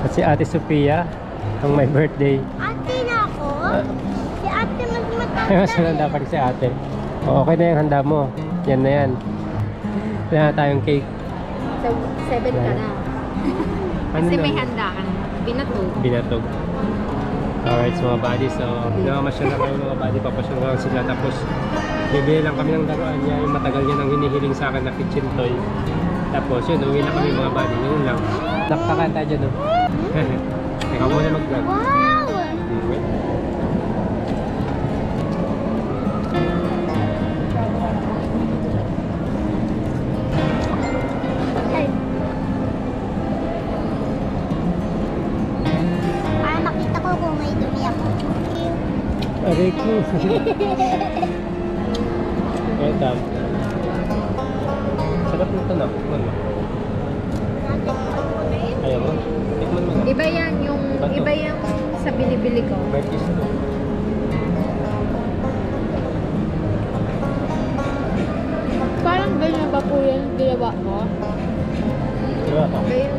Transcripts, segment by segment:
At si Ate Sophia, ang may birthday. Ate na ako? Si ate mas Ay, mas matanda. handa pa rin si ate. O, okay na yung handa mo. Yan na yan. Wala na tayong cake. So, 7 ka na. Ano Kasi na? may handa ka na. Binatog. Binatog. Alright, so mga buddy. So, nakamasyal na kami mga buddy. Papasyal lang sila. Tapos, bibili lang kami ng laruan niya. Yung matagal niya nang hinihiling sa akin na kitchen toy. Tapos, yun, uwi na kami mga buddy. Yun lang. Nakakakaan tayo dyan, no? Ikaw muna mag-vlog. Wow! Ay. Para makita ko kung may dumi ako. Aray ko. Ito. Sarap nito na. Tikman mo. Ayaw mo? Tikman mo na. Iba yan yung, Bato. iba yung sa binibili ko. Birthday to. Parang ganyan ba po yan ginawa mo? Diba ka? Ganyan.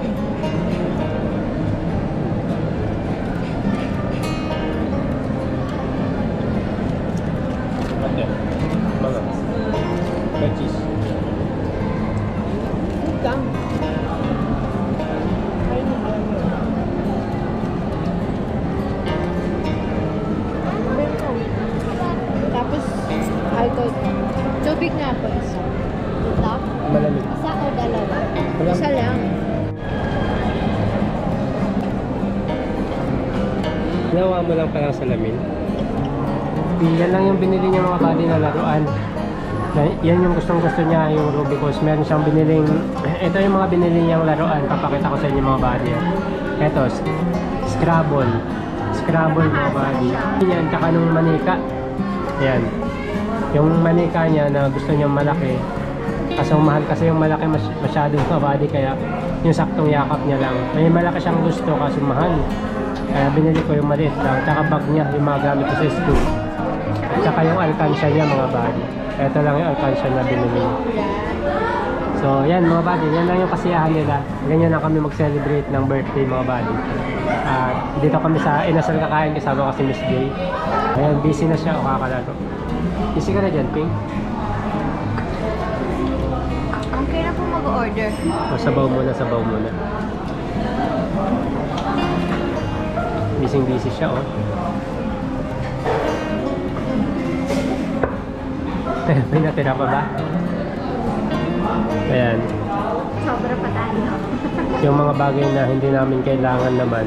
Ate. Mga. May cheese. Gang. Tapos, alcohol. Tubig nga po isa. Ito? Malamig. Isa o dalawa? Wala. Isa lang. Ginawa mo lang parang salamin. Yan lang yung binili niya mga buddy na laruan. Yan yung gustong-gusto niya, yung Rubicos. Meron siyang biniling, ito yung mga binili niyang laruan. Papakita ko sa inyo mga buddy. Ito, Scrabble. Scrabble mga buddy. Yan, tsaka nung manika. Yan. Yung manika niya na gusto niyang malaki. Kaso mahal kasi yung malaki masyadong mga buddy. Kaya yung saktong yakap niya lang. May malaki siyang gusto kaso mahal. Kaya binili ko yung maliit lang. Tsaka bag niya, yung mga gamit ko sa school. At saka yung alkansya niya mga buddy. Ito lang yung alkansya na binili niya. So yan mga buddy, yan lang yung kasiyahan nila. Ganyan lang kami mag-celebrate ng birthday mga buddy. Dito kami sa Inasal Kakain kasama kasi Miss J. Ayan, busy na siya o kakalaro. Busy ka na dyan, Ping? Okay na po mag-order. O sabaw muna, sabaw muna. Busy siya oh. May natira pa ba? Ayan. Sobra pa tayo. Yung mga bagay na hindi namin kailangan naman,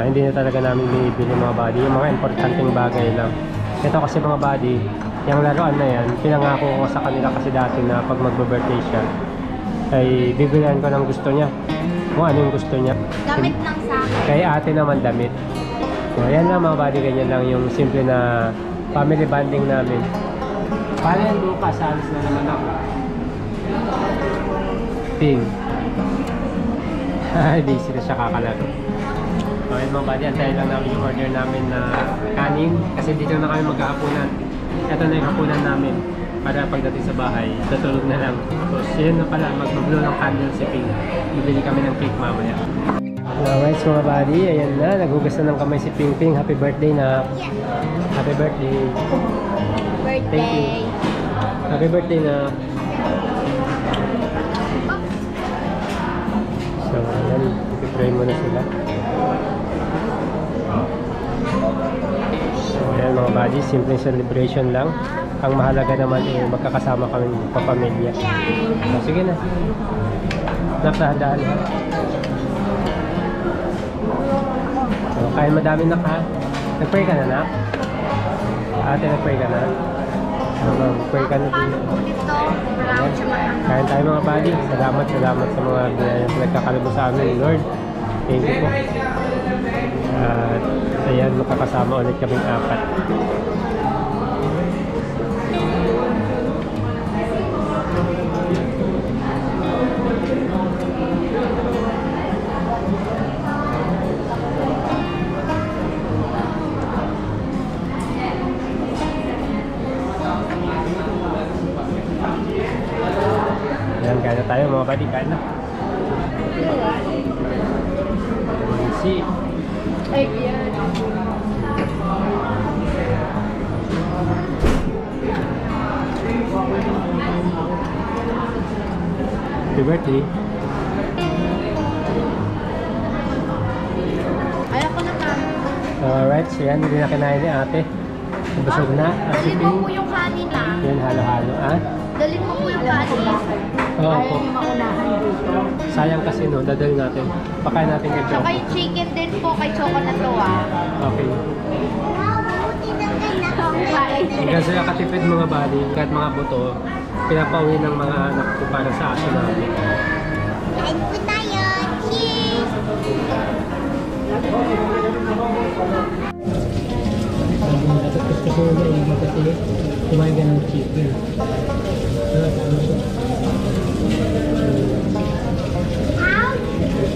hindi na talaga namin binibili mga buddy. Yung mga importanteng bagay lang. Ito kasi mga buddy, yung laruan na yan, pinangako ko sa kanila kasi dati na pag magbe-birthday siya, ay bibilihan ko ng gusto niya. Kung ano yung gusto niya. Damit lang sa akin. Kay ate naman damit. So, ayan lang mga buddy, ganyan lang yung simple na family bonding namin. Paano yan bukas? Alis na naman ako. Ping. Busy na siya kakalaro. So, ayun mga buddy, antayin lang namin yung order namin na kanin. Kasi dito na kami maghahapunan. Ito na yung hapunan namin. Para pagdating sa bahay, tutulog na lang. Tapos yun na pala, mag-blow ng candle si Ping. Bibili kami ng cake mamaya. Alright mga buddy, ayan na. Naghugas na ng kamay si Ping Ping. Happy birthday na. Happy birthday. Birthday. Happy birthday na. So, ayan. Ipipray mo na sila. So, ayan mga buddy. Simple celebration lang. Ang mahalaga naman eh, magkakasama kami papamilya. So, sige na. Nakahadaan. So, kaya madami na ka. Nag-pray ka na na? Ate, nag-pray ka na? Nag-pray ka na din. Maraming siya matanggap. Kain tayo mga buddy. Salamat sa mga binayang nagkakalabo sa amin, Lord. Thank you po. At ayan, makakasama ulit kaming apat. Ayan, kain na tayo mga buddy. Kain na. C. Egg yan. Happy birthday. Ayaw ko na ka. Alright, so yan, hindi na kinain ni ate. Busog na. At si Dalhin Ping. mo po yung kanin ah. Yan, halo-halo. Ah? Dalhin mo po yung kanin. Oo Ayaw po. niyo maunahan dito. Sayang kasi no, dadal natin. Pakain natin kay Tsaka Choco. yung chicken din po kay Choco na to ah. Okay. Wow, buti na kayo Hanggang sila katipid mga bali, kahit mga buto, pinapauwi ng mga anak ko para sa aso namin. Kain po tayo. Cheers! Dapat gusto ko na yung kasi kumain ka ng chicken.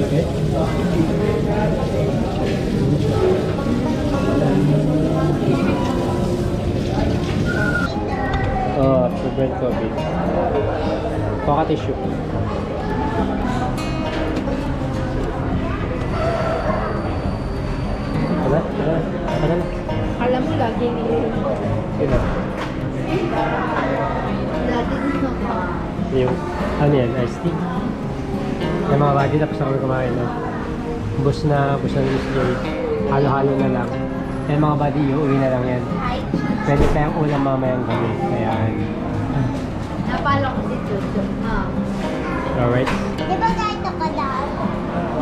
Okay? Oh, favorite coffee. Coca tissue. Wala? Wala? Wala na? Alam mo, lagi nilihin ko. Sino? Lagi nito ka. Yung, ano yan? Iced tea? Yung mga body, tapos ako kumain na. Bus na Miss Joy. Halo-halo na lang. Yung mga body, uuwi na lang yan. Pwede tayong ulam mamayang gabi. Ayan. Napalo ko si Jojo. Ah. Alright. Di ba ganito ka daw?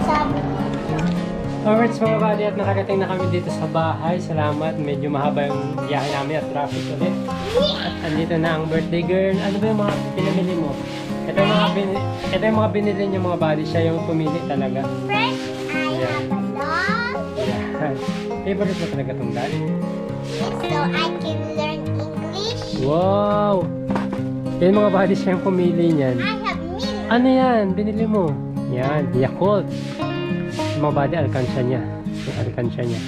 Sabi niya. Alright, so mga buddy, at nakarating na kami dito sa bahay. Salamat. Medyo mahaba yung biyahe namin at traffic ulit. At andito na ang birthday girl. Ano ba yung mga pinamili mo? Ito yung mga binili niyo mga buddy. Siya yung pumili talaga. First, I have a dog. Yan. Favorite mo talaga itong dad? So I can learn English. Wow! Yan mga buddy, siya yung pumili niyan. I have milk. Ano yan? Binili mo? Yan, Yakult. Mga buddy, alkansya niya. Yung alkansya niya.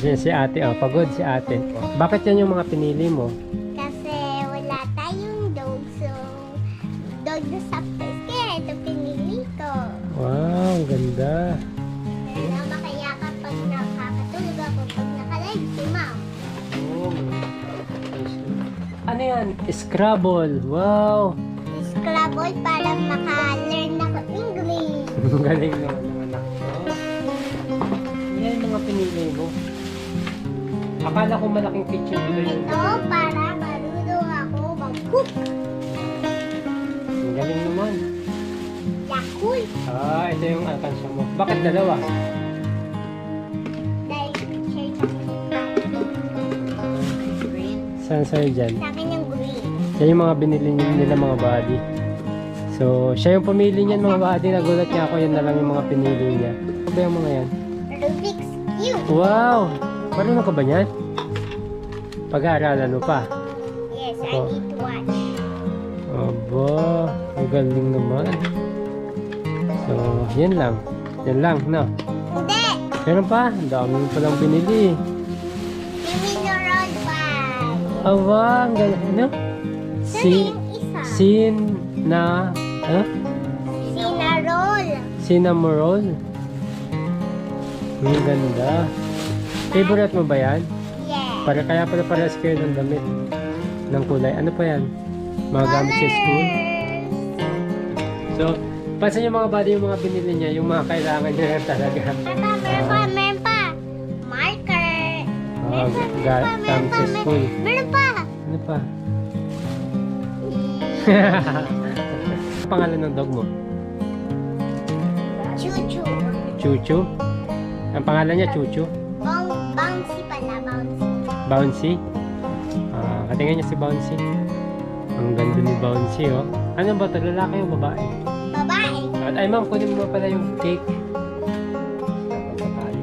Yan si ate, oh. Pagod si ate. Bakit yan yung mga pinili mo? Kasi wala tayong dog. So, dog na sa place. Kaya ito pinili ko. Wow, ang ganda. Kaya makayakap pag nakakatulog ako. Pag nakalive, si Mom. Oh. Ano yan? Scrabble. Wow! Scrabble para maka-learn ako English. Ang galing naman ng anak ko. Yan yung mga pinili mo. Akala ko malaking kitchen dito yun. Ito para marunong ako mag-cook. Ang galing naman. Yakult. Ah, ito yung alkansya mo. Bakit dalawa? Dahil picture sa green. Saan sa'yo dyan? Sa akin yung green. Yan yung mga binili nila mga body. So, siya yung pumili niyan mga body. Nagulat niya ako, yan na lang yung mga pinili niya. Ano ba yung mga yan? Rubik's Cube. Wow! Marunong ka ba niyan? Pag-aaralan mo pa. Yes, I Oh. need to watch. Aba, ang galing naman. So, yan lang. Yan lang, no? Hindi! Meron pa? Ang dami mo palang binili. Mineral bag. Aba, ang galing. Ano? Saan yung isa? Sin na... Ano? Sinarol. Cinnamoroll. Ang ganda. Favorite mo ba yan? Yes. Kaya pala parehas kayo ng damit. Ng kulay. Ano pa yan? Mga gamit sa school? So, pansin yung mga body yung mga binili niya, yung mga kailangan niya yan talaga. Meron pa. Marker. Gamit sa school. Meron pa. Ano pa? Ano pangalan ng dog mo? Chuchu. Chuchu? Ang pangalan niya Chuchu? Bouncy pala, bouncy. Bouncy? Katingin niya si Bouncy. Ang ganda ni Bouncy, oh. Ano ba ito? Lalaki o babae? Babae. Ay, ma'am, kunin mo pala yung cake. Saan ba tayo?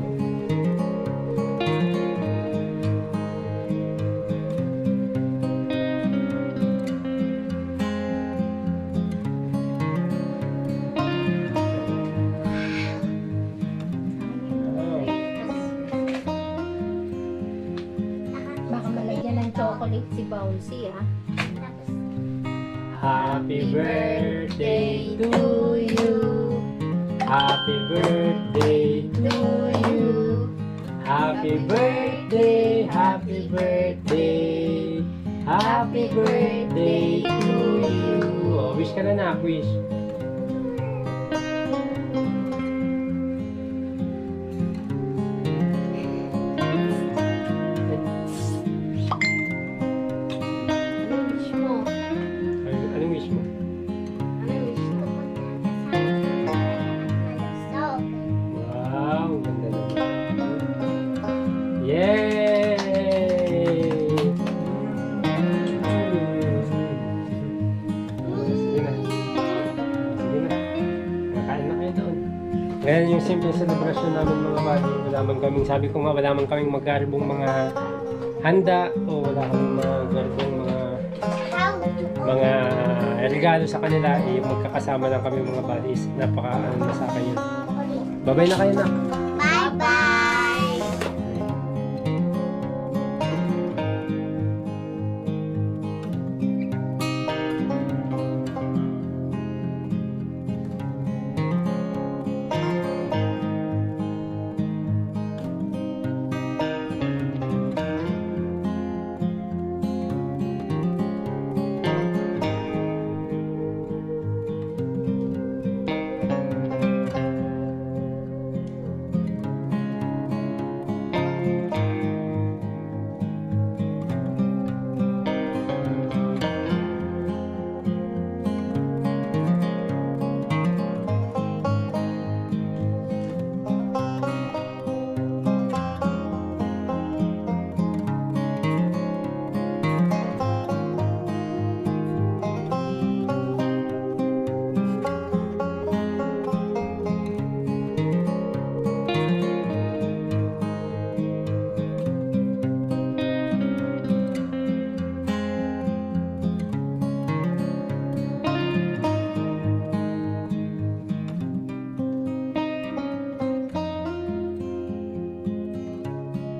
Baka malagyan ng chocolate si Bouncy ah. Happy birthday to you. Happy birthday To you. Happy birthday, happy birthday, happy birthday to you. Oh, wish ka na na, wish. Anong wish mo? Anong wish mo? Anong wish mo? So, Wow, ganda naman. Yay! Sige na. Sige na. Kakain na kayo doon. Ngayon yung simple celebration namin mga buddy. Wala man kaming, sabi ko nga, wala man kaming magkarbong mga handa o wala kaming magkarbong how to mga regalo sa kanila. Magkakasama lang kami mga buddies. Napaka ano na sa akin yun. Babay na kayo na.